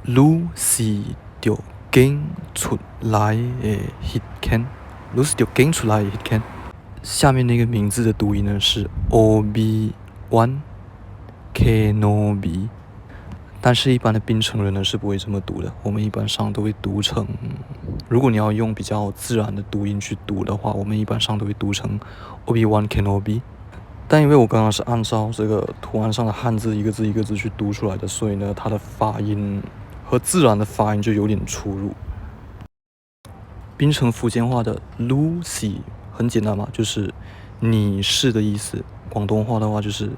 你是着揀出來的迄間，你是着揀出來的迄間。下面那个名字的读音呢是 Obi-Wan Kenobi， 但是一般的槟城人呢是不会这么读的，我们一般上都会读成，如果你要用比较自然的读音去读的话，我们一般上都会读成 Obi-Wan Kenobi。但因为我刚刚是按照这个图案上的汉字一个字一个字去读出来的，所以呢，它的发音和自然的发音就有点出入。槟城福建话的 Lucy 很简单嘛，就是你是的意思。广东话的话就是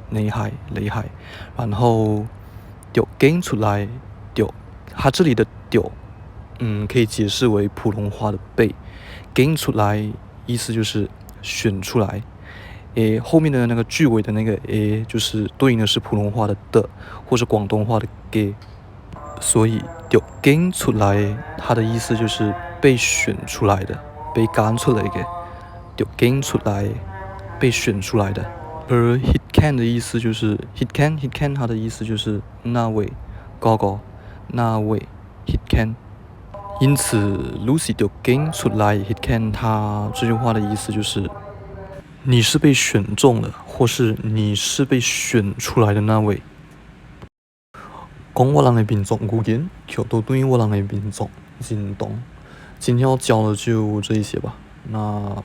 你係你係，然后丢揀出來丢，它这里的丢，可以解释为普通话的被。揀出來意思就是选出来。后面的那个句尾的那个就是对应的是普通话的或者广东话的嘅，所以就揀出來它的意思就是被选出来的，被揀出來嘅，就揀出來被选出来的。而 hit can 的意思就是 hit can 它的意思就是那位哥哥，那位 hit can。因此 Lucy 就揀出來 hit can， 它这句话的意思就是你是被选中了，或是你是被选出来的那位。讲我人的民族語言，卻都對我人的民族認同。今天要教的就这一些吧。那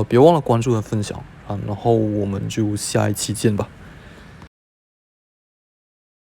别忘了关注和分享，然后我们就下一期见吧。